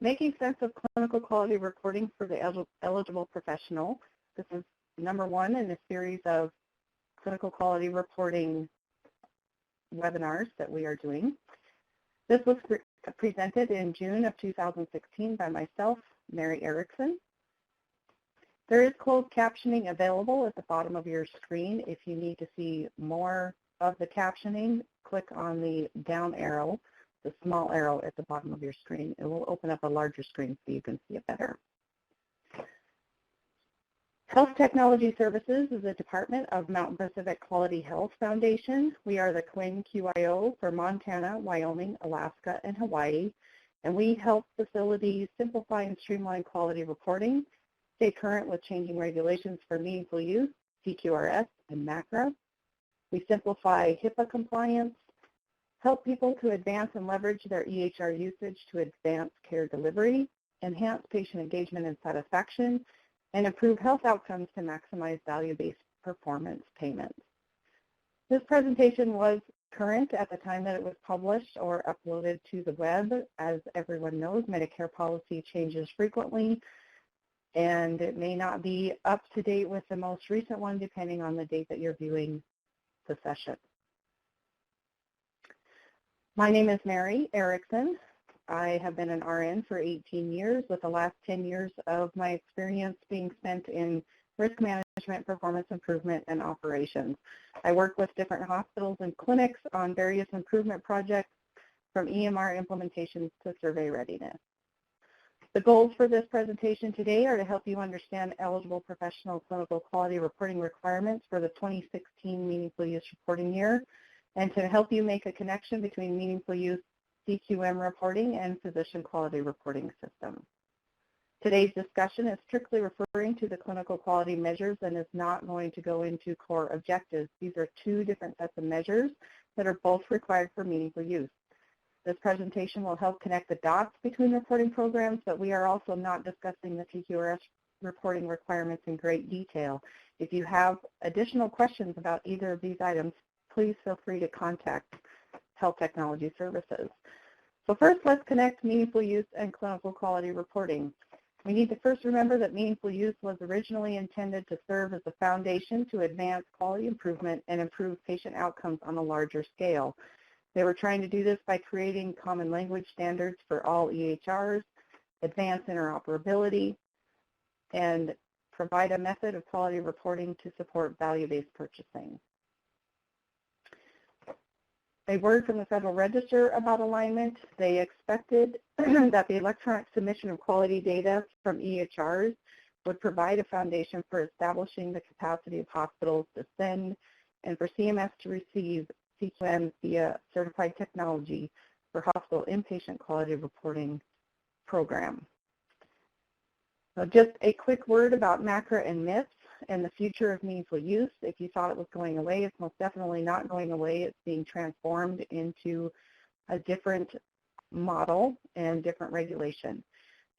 Making sense of clinical quality reporting for the eligible professional. This is number one in a series of clinical quality reporting webinars that we are doing. This was presented in June of 2016 by myself, Mary Erickson. There is closed captioning available at the bottom of your screen. If you need to see more of the captioning, click on the down arrow, the small arrow at the bottom of your screen. It will open up a larger screen so you can see it better. Health Technology Services is a department of Mountain Pacific Quality Health Foundation. We are the CWIN QIO for Montana, Wyoming, Alaska, and Hawaii, and we help facilities simplify and streamline quality reporting, stay current with changing regulations for meaningful use, PQRS, and MACRA. We simplify HIPAA compliance, help people to advance and leverage their EHR usage to advance care delivery, enhance patient engagement and satisfaction, and improve health outcomes to maximize value-based performance payments. This presentation was current at the time that it was published or uploaded to the web. As everyone knows, Medicare policy changes frequently, and it may not be up to date with the most recent one depending on the date that you're viewing the session. My name is Mary Erickson. I have been an RN for 18 years, with the last 10 years of my experience being spent in risk management, performance improvement, and operations. I work with different hospitals and clinics on various improvement projects, from EMR implementations to survey readiness. The goals for this presentation today are to help you understand eligible professional clinical quality reporting requirements for the 2016 Meaningful Use reporting year, and to help you make a connection between meaningful use, CQM reporting, and physician quality reporting system. Today's discussion is strictly referring to the clinical quality measures and is not going to go into core objectives. These are two different sets of measures that are both required for meaningful use. This presentation will help connect the dots between reporting programs, but we are also not discussing the PQRS reporting requirements in great detail. If you have additional questions about either of these items, please feel free to contact Health Technology Services. So first, let's connect meaningful use and clinical quality reporting. We need to first remember that meaningful use was originally intended to serve as a foundation to advance quality improvement and improve patient outcomes on a larger scale. They were trying to do this by creating common language standards for all EHRs, advance interoperability, and provide a method of quality reporting to support value-based purchasing. A word from the Federal Register about alignment. They expected that the electronic submission of quality data from EHRs would provide a foundation for establishing the capacity of hospitals to send and for CMS to receive CQM via certified technology for hospital inpatient quality reporting program. So just a quick word about MACRA and MIPS and the future of meaningful use. If you thought it was going away, it's most definitely not going away. It's being transformed into a different model and different regulation.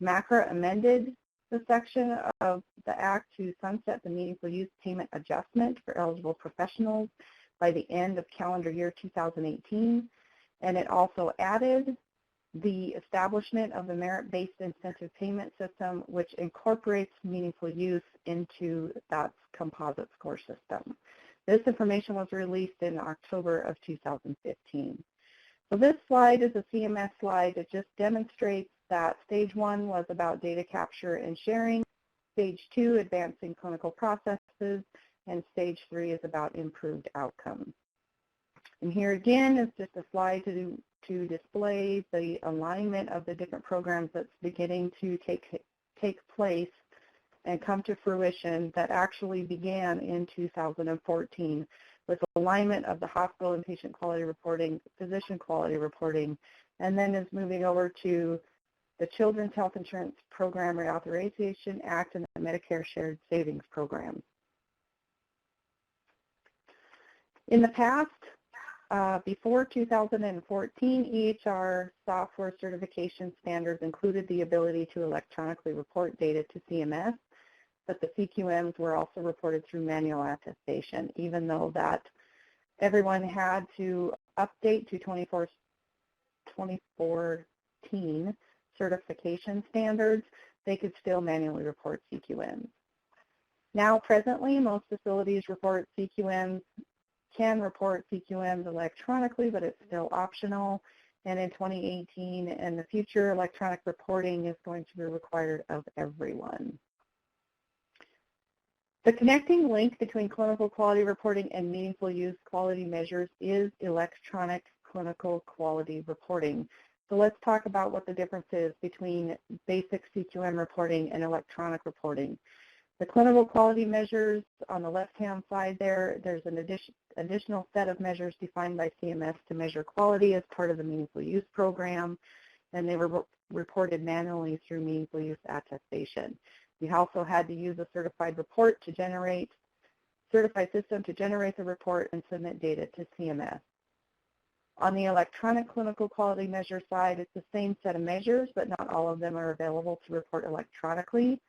MACRA amended the section of the Act to sunset the meaningful use payment adjustment for eligible professionals by the end of calendar year 2018, and it also added the establishment of the merit-based incentive payment system, which incorporates meaningful use into that composite score system. This information was released in October of 2015. So this slide is a CMS slide. It just demonstrates that stage one was about data capture and sharing, stage two, advancing clinical processes, and stage three is about improved outcomes. And here again is just a slide to display the alignment of the different programs that's beginning to take place and come to fruition that actually began in 2014 with alignment of the hospital and patient quality reporting, physician quality reporting, and then is moving over to the Children's Health Insurance Program Reauthorization Act and the Medicare Shared Savings Program. In the past, before 2014, EHR software certification standards included the ability to electronically report data to CMS, but the CQMs were also reported through manual attestation, even though that everyone had to update to 2014 certification standards, they could still manually report CQMs. Now, presently, most facilities can report CQMs electronically, but it's still optional. And in 2018 and the future, electronic reporting is going to be required of everyone. The connecting link between clinical quality reporting and meaningful use quality measures is electronic clinical quality reporting. So let's talk about what the difference is between basic CQM reporting and electronic reporting. The clinical quality measures on the left-hand side there's an additional set of measures defined by CMS to measure quality as part of the Meaningful Use program, and they were reported manually through Meaningful Use Attestation. We also had to use a certified system to generate the report and submit data to CMS. On the electronic clinical quality measure side, it's the same set of measures, but not all of them are available to report electronically.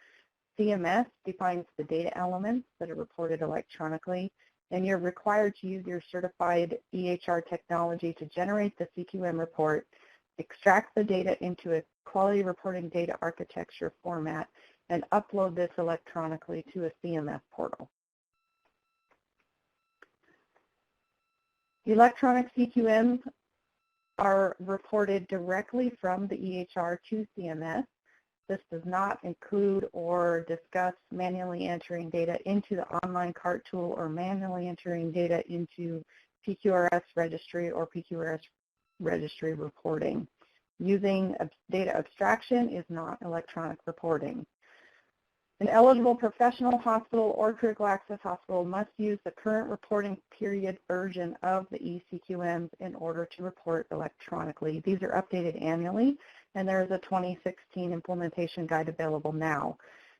CMS defines the data elements that are reported electronically, and you're required to use your certified EHR technology to generate the CQM report, extract the data into a quality reporting data architecture format, and upload this electronically to a CMS portal. Electronic CQMs are reported directly from the EHR to CMS. This does not include or discuss manually entering data into the online CART tool or manually entering data into PQRS registry or PQRS registry reporting. Using data abstraction is not electronic reporting. An eligible professional hospital or critical access hospital must use the current reporting period version of the eCQMs in order to report electronically. These are updated annually, and there is a 2016 implementation guide available now.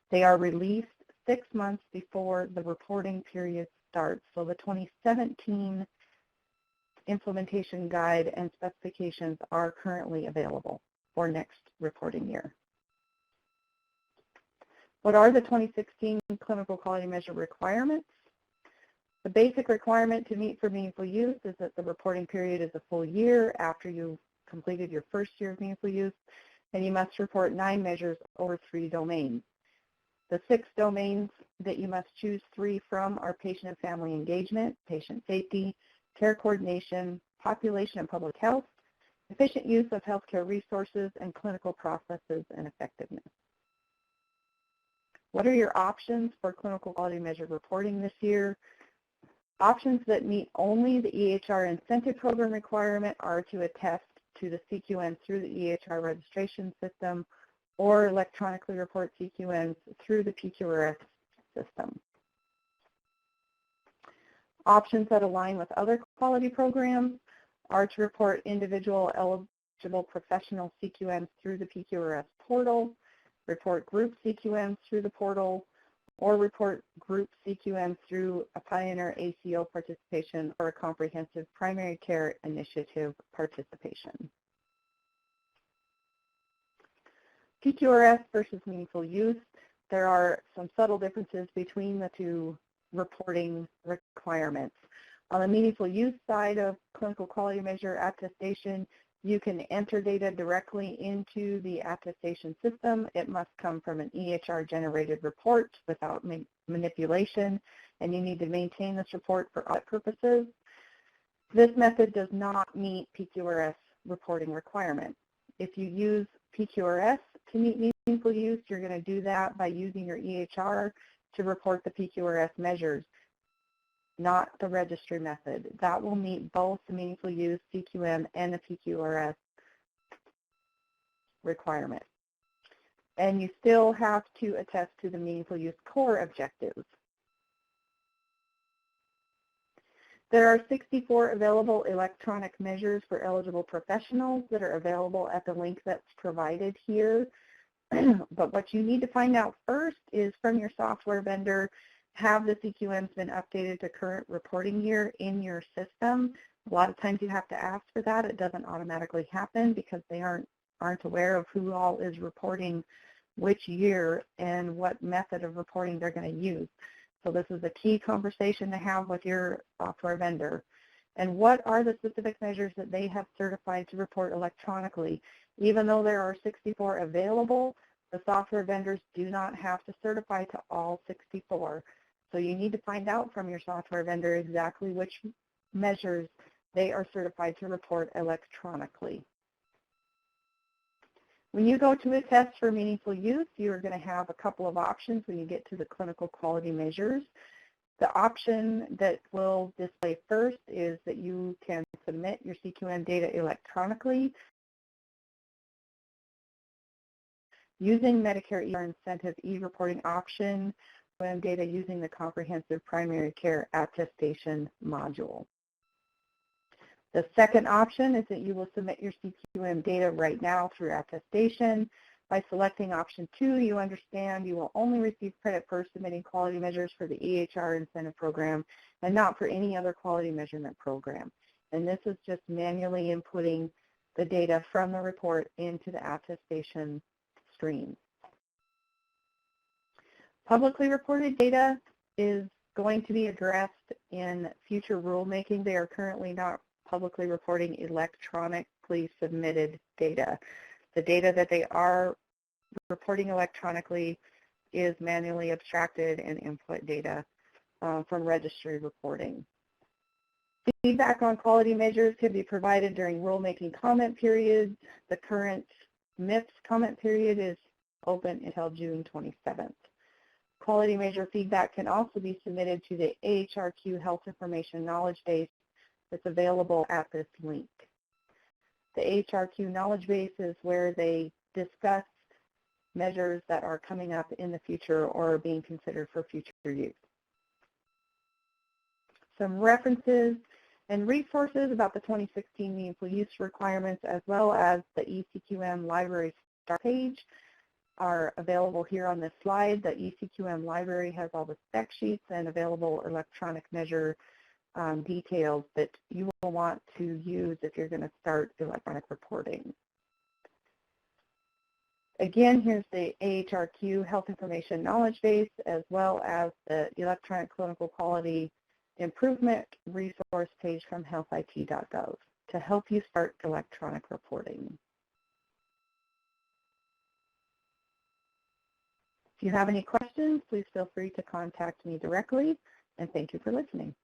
They are released 6 months before the reporting period starts, so the 2017 implementation guide and specifications are currently available for next reporting year. What are the 2016 clinical quality measure requirements? The basic requirement to meet for meaningful use is that the reporting period is a full year after you've completed your first year of meaningful use, and you must report 9 measures over 3 domains. The 6 domains that you must choose 3 from are patient and family engagement, patient safety, care coordination, population and public health, efficient use of healthcare resources, and clinical processes and effectiveness. What are your options for clinical quality measure reporting this year? Options that meet only the EHR Incentive Program requirement are to attest to the CQM through the EHR registration system or electronically report CQMs through the PQRS system. Options that align with other quality programs are to report individual eligible professional CQMs through the PQRS portal, report group CQMs through the portal, or report group CQMs through a Pioneer ACO participation or a comprehensive primary care initiative participation. PQRS versus meaningful use. There are some subtle differences between the two reporting requirements. On the meaningful use side of clinical quality measure attestation, you can enter data directly into the attestation system. It must come from an EHR-generated report without manipulation, and you need to maintain this report for audit purposes. This method does not meet PQRS reporting requirements. If you use PQRS to meet meaningful use, you're going to do that by using your EHR to report the PQRS measures, not the registry method. That will meet both the meaningful use, CQM, and the PQRS requirement. And you still have to attest to the meaningful use core objectives. There are 64 available electronic measures for eligible professionals that are available at the link that's provided here. But what you need to find out first is from your software vendor, have the CQMs been updated to current reporting year in your system? A lot of times you have to ask for that. It doesn't automatically happen because they aren't aware of who all is reporting which year and what method of reporting they're going to use. So this is a key conversation to have with your software vendor. And what are the specific measures that they have certified to report electronically? Even though there are 64 available, the software vendors do not have to certify to all 64. So you need to find out from your software vendor exactly which measures they are certified to report electronically. When you go to attest for meaningful use, you are going to have a couple of options when you get to the clinical quality measures. The option that will display first is that you can submit your CQM data electronically using Medicare EHR Incentive e-reporting option, CQM data using the Comprehensive Primary Care Attestation module. The second option is that you will submit your CQM data right now through Attestation. By selecting option 2, you understand you will only receive credit for submitting quality measures for the EHR Incentive Program and not for any other quality measurement program. And this is just manually inputting the data from the report into the Attestation stream. Publicly reported data is going to be addressed in future rulemaking. They are currently not publicly reporting electronically submitted data. The data that they are reporting electronically is manually abstracted and input data from registry reporting. Feedback on quality measures can be provided during rulemaking comment periods. The current MIPS comment period is open until June 27th. Quality measure feedback can also be submitted to the AHRQ Health Information Knowledge Base that's available at this link. The AHRQ Knowledge Base is where they discuss measures that are coming up in the future or are being considered for future use. Some references and resources about the 2016 meaningful use requirements, as well as the eCQM library start page, are available here on this slide. The eCQM library has all the spec sheets and available electronic measure details that you will want to use if you're going to start electronic reporting. Again, here's the AHRQ Health Information Knowledge Base, as well as the Electronic Clinical Quality Improvement resource page from healthit.gov to help you start electronic reporting. If you have any questions, please feel free to contact me directly, and thank you for listening.